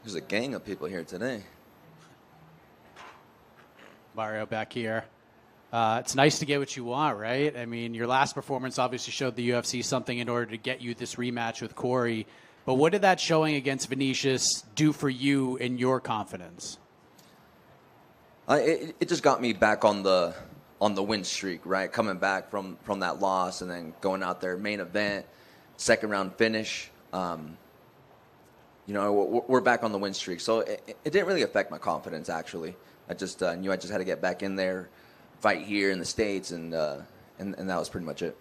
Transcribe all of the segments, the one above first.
There's a gang of people here today. Mario back here. It's nice to get what you want, right? I mean, your last performance obviously showed the UFC something in order to get you this rematch with Cory. But what did that showing against Vinicius do for you and your confidence? It just got me back on the win streak, right? Coming back from that loss and then going out there, main event, second round finish. We're back on the win streak. So it didn't really affect my confidence, actually. I just knew I just had to get back in there, fight here in the States, and that was pretty much it.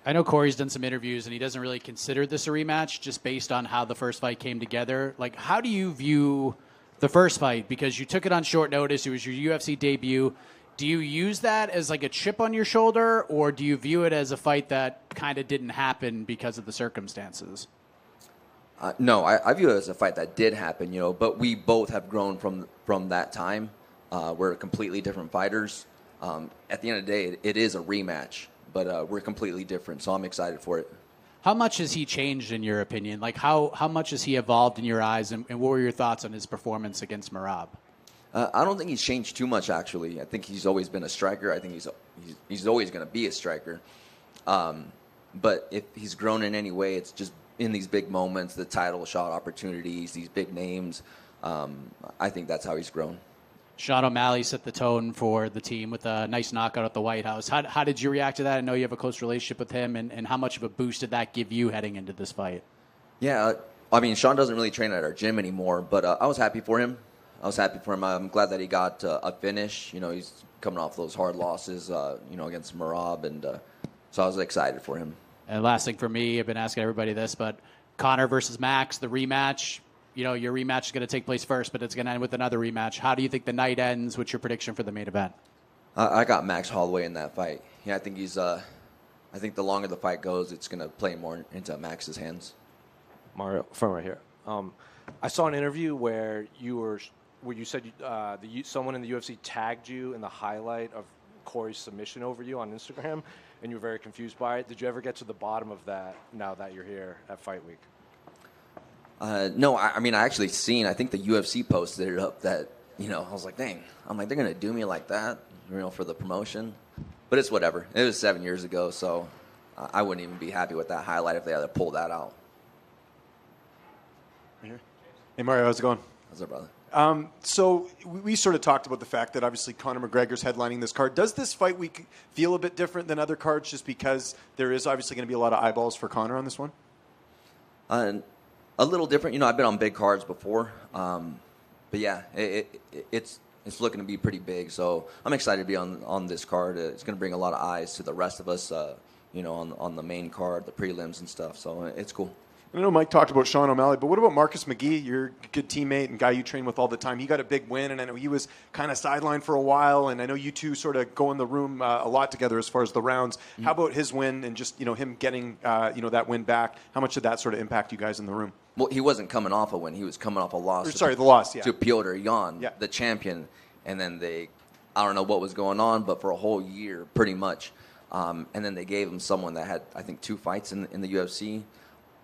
I know Cory's done some interviews, and he doesn't really consider this a rematch just based on how the first fight came together. Like, how do you view the first fight? Because you took it on short notice. It was your UFC debut. Do you use that as like a chip on your shoulder, or do you view it as a fight that kind of didn't happen because of the circumstances? No, I view it as a fight that did happen, but we both have grown from that time. We're completely different fighters. At the end of the day, it is a rematch, but we're completely different, so I'm excited for it. How much has he changed in your opinion? Like how much has he evolved in your eyes, and what were your thoughts on his performance against Merab? I don't think he's changed too much, actually. I think he's always been a striker. I think he's always going to be a striker. But if he's grown in any way, it's just in these big moments, the title shot opportunities, these big names. I think that's how he's grown. Sean O'Malley set the tone for the team with a nice knockout at the White House. How did you react to that? I know you have a close relationship with him, and how much of a boost did that give you heading into this fight? Yeah, I mean, Sean doesn't really train at our gym anymore, but I was happy for him. I'm glad that he got a finish. He's coming off those hard losses, against Merab, and so I was excited for him. And last thing for me, I've been asking everybody this, but Conor versus Max, the rematch. Your rematch is going to take place first, but it's going to end with another rematch. How do you think the night ends? What's your prediction for the main event? I got Max Holloway in that fight. Yeah, I think I think the longer the fight goes, it's going to play more into Max's hands. Mario, from right here. I saw an interview where you said someone in the UFC tagged you in the highlight of Cory's submission over you on Instagram, and you were very confused by it. Did you ever get to the bottom of that now that you're here at Fight Week? No, I actually I think the UFC posted it up that, I was like, dang, they're going to do me like that, for the promotion. But it's whatever. It was 7 years ago, so I wouldn't even be happy with that highlight if they had to pull that out. Hey, Mario, how's it going? How's it, brother? So we sort of talked about the fact that obviously Conor McGregor's headlining this card. Does this fight week feel a bit different than other cards just because there is obviously going to be a lot of eyeballs for Conor on this one? A little different. I've been on big cards before. But yeah, it's looking to be pretty big. So I'm excited to be on this card. It's going to bring a lot of eyes to the rest of us, on the main card, the prelims and stuff. So it's cool. I know Mike talked about Sean O'Malley, but what about Marcus McGee, your good teammate and guy you train with all the time? He got a big win, and I know he was kind of sidelined for a while, and I know you two sort of go in the room a lot together as far as the rounds. Mm-hmm. How about his win and just him getting that win back? How much did that sort of impact you guys in the room? Well, he wasn't coming off a win. He was coming off a loss. The loss, yeah. To Piotr Jan, the champion. And then I don't know what was going on, but for a whole year, pretty much. And then they gave him someone that had, I think, 2 fights in the UFC.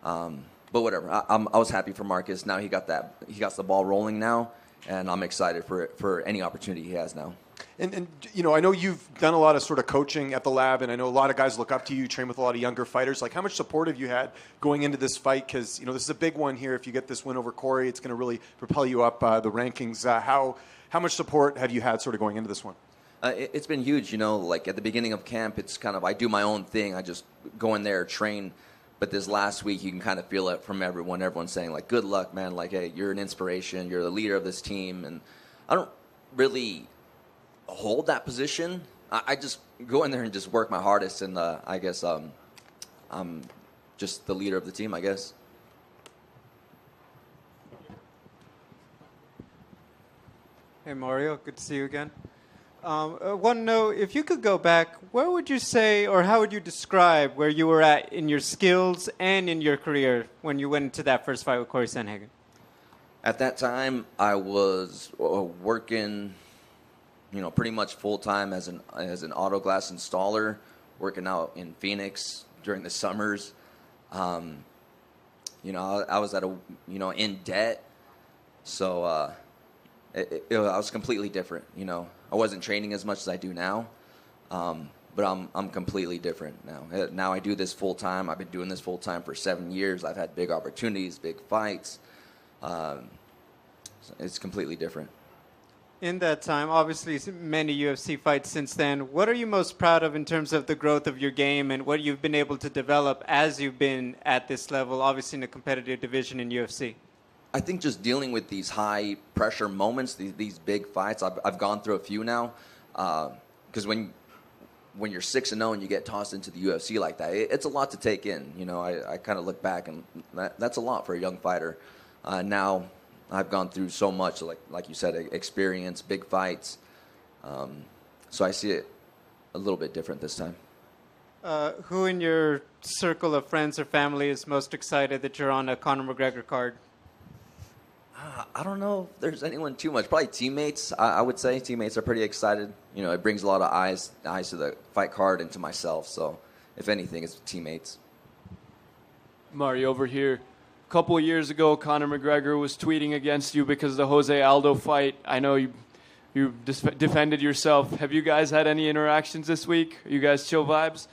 But whatever. I was happy for Marcus. Now he got the ball rolling now, and I'm excited for any opportunity he has now. And I know you've done a lot of sort of coaching at the lab, and I know a lot of guys look up to you. You train with a lot of younger fighters. Like, how much support have you had going into this fight? Because this is a big one here. If you get this win over Cory, it's going to really propel you up the rankings. How much support have you had sort of going into this one? It's been huge. Like at the beginning of camp, it's kind of I do my own thing. I just go in there, train. But this last week, you can kind of feel it from everyone. Everyone's saying, like, good luck, man. Like, hey, you're an inspiration. You're the leader of this team. And I don't really hold that position. I just go in there and just work my hardest. And I guess I'm just the leader of the team, I guess. Hey, Mario. Good to see you again. Want to know, if you could go back, where would you say, or how would you describe where you were at in your skills and in your career when you went into that first fight with Cory Sandhagen? At that time, I was working, pretty much full time as an auto glass installer, working out in Phoenix during the summers. I was in debt. So I was completely different. I wasn't training as much as I do now, but I'm completely different now. Now I do this full time. I've been doing this full time for 7 years. I've had big opportunities, big fights. It's completely different. In that time, obviously many UFC fights since then. What are you most proud of in terms of the growth of your game and what you've been able to develop as you've been at this level, obviously in a competitive division in UFC? I think just dealing with these high pressure moments, these big fights. I've gone through a few now, because when you're 6-0 and you get tossed into the UFC like that, it's a lot to take in. I kind of look back and that's a lot for a young fighter. Now I've gone through so much, like you said, experience, big fights. So I see it a little bit different this time. Who in your circle of friends or family is most excited that you're on a Conor McGregor card? I don't know if there's anyone too much. Probably teammates. I would say teammates are pretty excited. It brings a lot of eyes to the fight card and to myself. So, if anything, it's teammates. Mario, over here. A couple of years ago, Conor McGregor was tweeting against you because of the Jose Aldo fight. I know you defended yourself. Have you guys had any interactions this week? Are you guys chill vibes?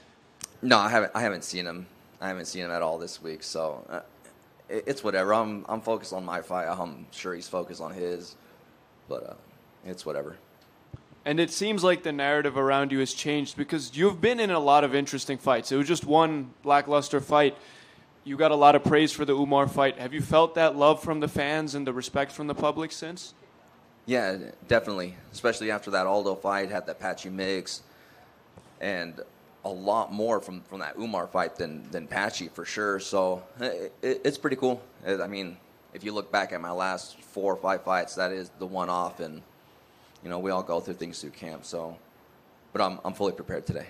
No, I haven't seen him. I haven't seen him at all this week. So. It's whatever. I'm focused on my fight. I'm sure he's focused on his, but it's whatever. And it seems like the narrative around you has changed because you've been in a lot of interesting fights. It was just one lackluster fight. You got a lot of praise for the Umar fight. Have you felt that love from the fans and the respect from the public since? Yeah, definitely. Especially after that Aldo fight, had that patchy mix, and a lot more from that Umar fight than Patchy for sure. So it's pretty cool. I mean, if you look back at my last 4 or 5 fights, that is the one off, and we all go through things through camp. So, but I'm fully prepared today.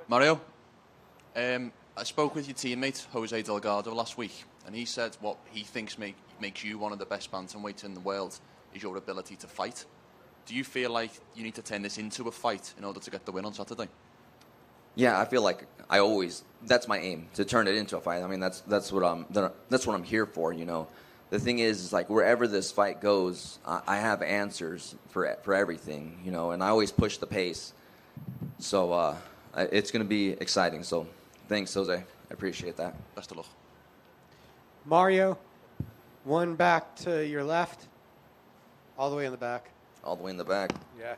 Mario, I spoke with your teammate Jose Delgado last week, and he said what he thinks makes you one of the best bantamweights in the world is your ability to fight. Do you feel like you need to turn this into a fight in order to get the win on Saturday? Yeah, I feel like that's my aim, to turn it into a fight. I mean, that's what I'm here for. The thing is like wherever this fight goes, I have answers for everything. And I always push the pace. So it's going to be exciting. So thanks, Jose. I appreciate that. Best of luck. Mario, one back to your left, all the way in the back. All the way in the back. Yeah.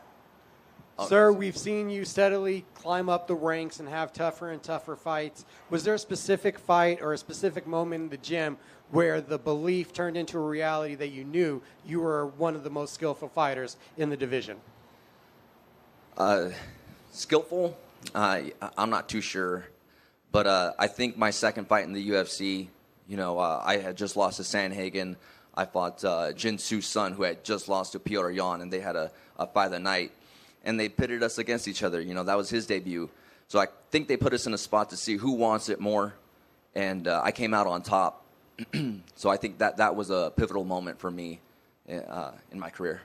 Sir, we've seen you steadily climb up the ranks and have tougher and tougher fights. Was there a specific fight or a specific moment in the gym where the belief turned into a reality that you knew you were one of the most skillful fighters in the division? Skillful? I'm not too sure. But I think my second fight in the UFC, I had just lost to Sandhagen. I fought Jin Soo's son, who had just lost to Piotr Jan, and they had a fight of the night. And they pitted us against each other. That was his debut. So I think they put us in a spot to see who wants it more. And I came out on top. So I think that was a pivotal moment for me in my career.